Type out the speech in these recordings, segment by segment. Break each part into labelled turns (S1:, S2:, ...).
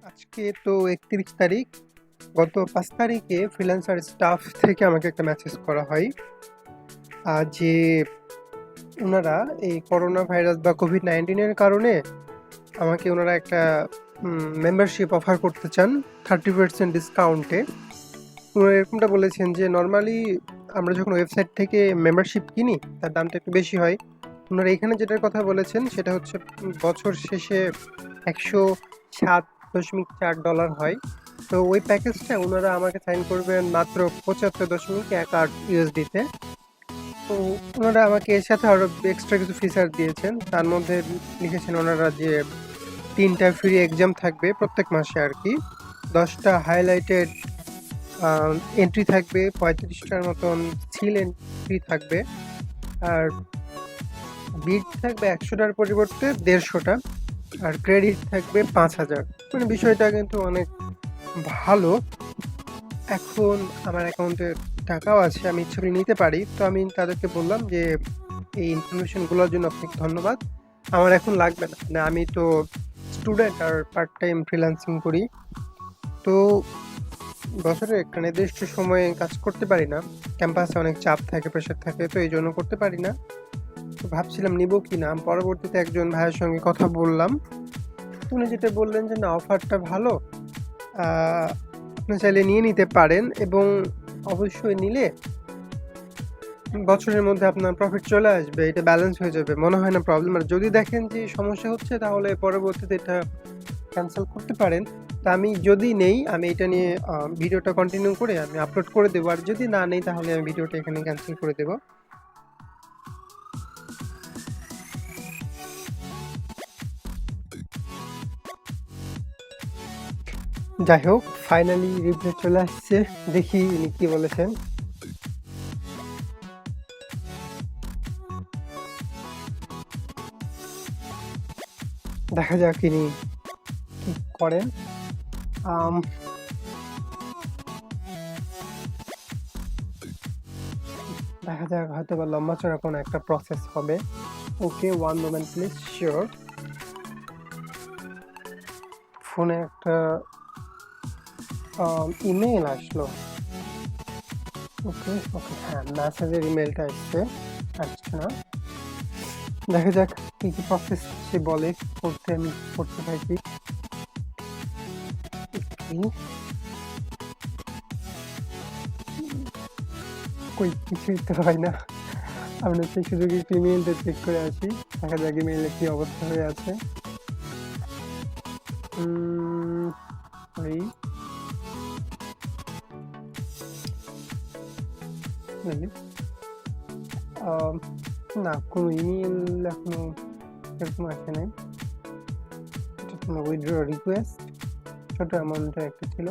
S1: আজকে তো ৩১ তারিখ। গত ৫ তারিখে ফ্রিল্যান্সার স্টাফ থেকে আমাকে একটা মেসেজ করা হয় যে উনারা এই করোনা ভাইরাস বা কোভিড-১৯ এর কারণে আমাকে উনারা একটা মেম্বারশিপ অফার করতে চান 30% ডিসকাউন্টে। উনারা এরকমটা বলেছেন যে নরমালি আমরা যখন ওয়েবসাইট থেকে মেম্বারশিপ কিনি তার দামটা একটু বেশি হয়। উনারা এখানে যেটার কথা বলেছেন সেটা হচ্ছে বছর শেষে $১০৭.৪ হয়। তো ওই প্যাকেজটা উনারা আমাকে সাইন করবেন মাত্র ৭৫.১৮ ইউএসডিতে। তো ওনারা আমাকে এর সাথে আরো এক্সট্রা কিছু ফিচার দিয়েছেন। তার মধ্যে লিখেছেন ওনারা যে ৩টা ফ্রি এক্সাম থাকবে প্রত্যেক মাসে আর কি। ১০টা হাইলাইটেড এন্ট্রি থাকবে, ৩৫টার মতন সিল এন্ট্রি থাকবে, আর বিট থাকবে ১০০টার পরিবর্তে ১৫০টা, আর ক্রেডিট থাকবে ৫,০০০। মানে বিষয়টা কিন্তু অনেক ভালো। এখন আমার অ্যাকাউন্টে টাকাও আছে, আমি ইচ্ছা করলে নিতে পারি। তো আমি তাদেরকে বললাম যে এই ইনফরমেশনগুলোর জন্য আপনাকে ধন্যবাদ, আমার এখন লাগবে না। মানে আমি তো স্টুডেন্ট আর পার্ট টাইম ফ্রিল্যান্সিং করি, তো বছরের একটা নির্দিষ্ট সময়ে কাজ করতে পারি না। ক্যাম্পাসে অনেক চাপ থাকে, প্রেশার থাকে, তো এই জন্য করতে পারি না। তো ভাবছিলাম নিব কি না। পরবর্তীতে একজন ভাইয়ের সঙ্গে কথা বললাম, উনি যেটা বললেন যে না, অফারটা ভালো, আপনি চাইলে নিয়ে নিতে পারেন, এবং অবশ্যই নিলে বছরের মধ্যে আপনার প্রফিট চলে আসবে, এটা ব্যালেন্স হয়ে যাবে, মনে হয় না প্রবলেম। আর যদি দেখেন যে সমস্যা হচ্ছে তাহলে পরবর্তীতে এটা ক্যান্সেল করতে পারেন। তা আমি যদি নেই, আমি এটা নিয়ে ভিডিওটা কন্টিনিউ করে আমি আপলোড করে দেবো, আর যদি না নেই তাহলে আমি ভিডিওটা এখানে ক্যান্সেল করে দেবো। যাই হোক, ফাইনালি রিপ্লাই চলে আসছে, দেখি ইনি কি বলেছেন। দেখা যাক ইনি কি করেন। দেখা যাক, হয়তো বা লম্বা চড়া কোনো একটা প্রসেস হবে। ওকে, 1 মোমেন্ট প্লিজ। শিওর। ফোনে একটা ইমেল আসলো। ওকে ওকে, হ্যাঁ, মেসেজের ইমেলটা আসছে, আসছে না। দেখা যাক কি কি প্রসেস সে বলে করতে, আমি করতে থাকি। কই কিছুই তো হয় না। আমরা সেই সুযোগে একটু ইমেলটা চেক করে আসি, দেখা যাক ইমেইলে কি অবস্থা হয়ে আছে। ওই না, কোনো ইমেল এখনো এরকম আসে নাই। এটা কোনো উইথড্র রিকোয়েস্ট, ছোট অ্যামাউন্টের একটা ছিল।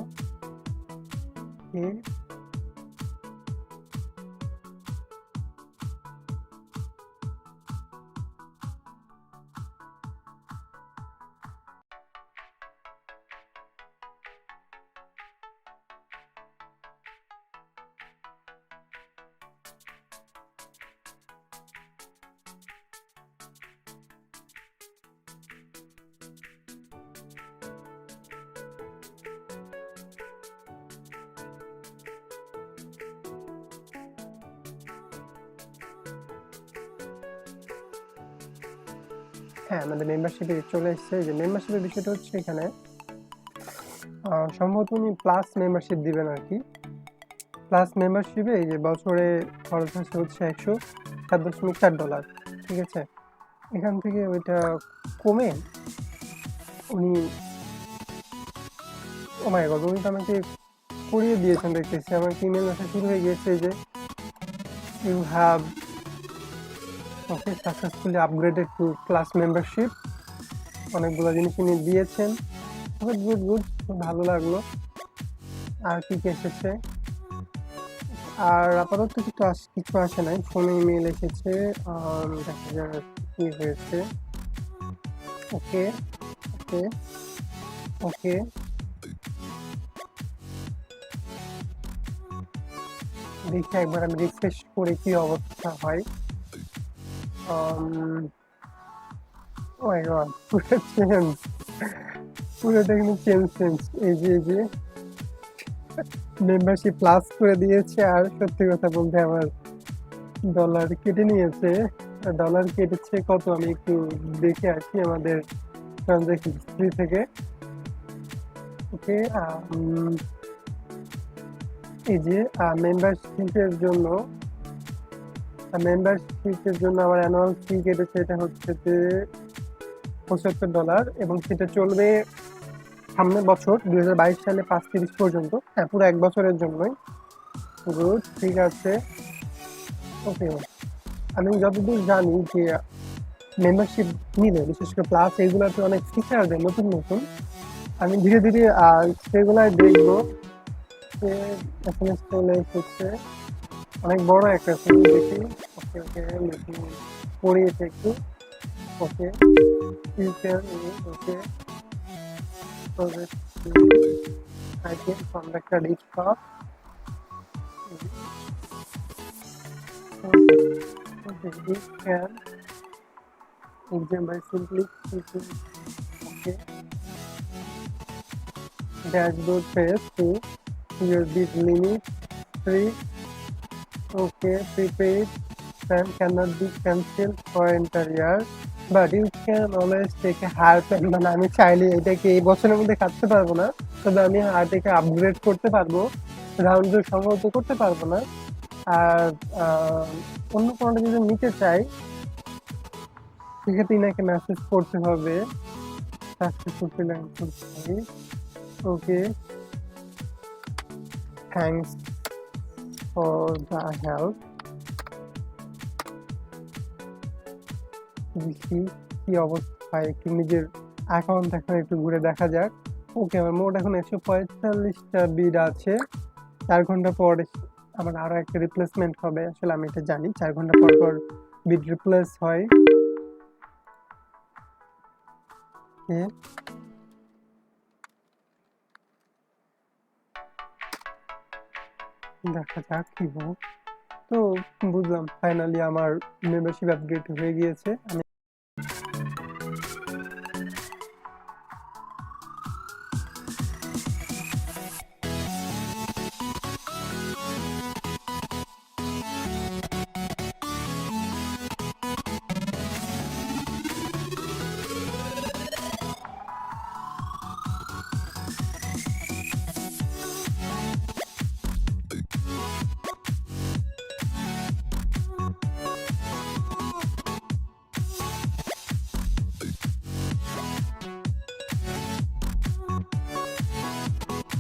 S1: হ্যাঁ, আমাদের মেম্বারশিপে চলে এসেছে। যে মেম্বারশিপের বিষয়টা হচ্ছে এখানে সম্ভবত উনি প্লাস মেম্বারশিপ দিবেন আর কি। প্লাস মেম্বারশিপে এই যে বছরে খরচ হচ্ছে $১০৭.৪। ঠিক আছে, এখান থেকে ওইটা কমে উনি, ও মাই গড, উনি তো আমাকে করিয়ে দিয়েছেন দেখতেছি। আমার ইমেল আসা শুরু হয়ে গিয়েছে যে you have okay successfully upgraded to plus membership. অনেকগুলো জিনিস উনি দিয়েছেন। গুড গুড গুড, ভালো লাগলো। আর কি কি এসেছে? আর আপাতত কিছু আসে নাই। ফোনে ইমেল এসেছে, দেখা যাক কি হয়েছে। ওকে ওকে ওকে, দেখি একবার আমি রিফ্রেশ করে কি অবস্থা হয়। ও মাই গড, পুরো চেঞ্জ। পুরোটা কিন্তু চেঞ্জ চেঞ্জ। এই যে মেম্বারশিপ প্লাস করে দিয়েছে, আর সত্যি কথা বলতে আমার ডলার কেটে নিয়েছে। ডলার কেটেছে কত আমি একটু দেখে আসি আমাদের ট্রানজাকশন হিস্ট্রি থেকে। ওকে, এই যে মেম্বারশিপের জন্য আমার অ্যানুয়াল ফি কেটেছে, এটা হচ্ছে যে $75, এবং সেটা চলবে সামনের বছর 2022 সালে 5/30 পর্যন্ত। হ্যাঁ, পুরো 1 বছরের জন্যই। গুড, ঠিক আছে। ওকে, আমি যতদূর জানি যে মেম্বারশিপ নিলে বিশেষ করে প্লাস এইগুলাতে অনেক ফিচার দেয় নতুন নতুন। আমি ধীরে ধীরে সেগুলাই দেখবো। যে এসএমএস চলে এসেছে, অনেক বড় একটা এসএমএস দেখি। ওকে ওকে, লিখি, পড়ি এটা একটু। ওকে, you can use, okay, project item from the credit card. Okay, you can exam by simply clicking, okay, dashboard page to your bid limit, free, okay, prepaid, plan cannot be cancelled for entire year, but you can always take a higher plan. মানে আমি চাইলে এটাকে এই বছরের মধ্যে কাটতে পারবো না, তবে আমি এটাকে আপগ্রেড করতে পারবো, রাউন্ড সম্ভবত করতে পারবো না। আর অন্য কোনোটা যদি নিতে চাই সেক্ষেত্রে ইনাকে মেসেজ করতে হবে, successful freelancer. Okay, thanks for the help. দেখি কি অবস্থায়, একটু নিজের অ্যাকাউন্ট এখন একটু ঘুরে দেখা যাক। ওকে, আমার মোট এখন 145টা বিড আছে। 4 ঘন্টা পর আমার আরো একটা রিপ্লেসমেন্ট হবে। আসলে আমি এটা জানি 4 ঘন্টা পর পর বিড রিপ্লেস হয়। দেখা যাক কি হয়। তো বুঝলাম ফাইনালি আমার মেম্বারশিপ আপগ্রেড হয়ে গিয়েছে। আমি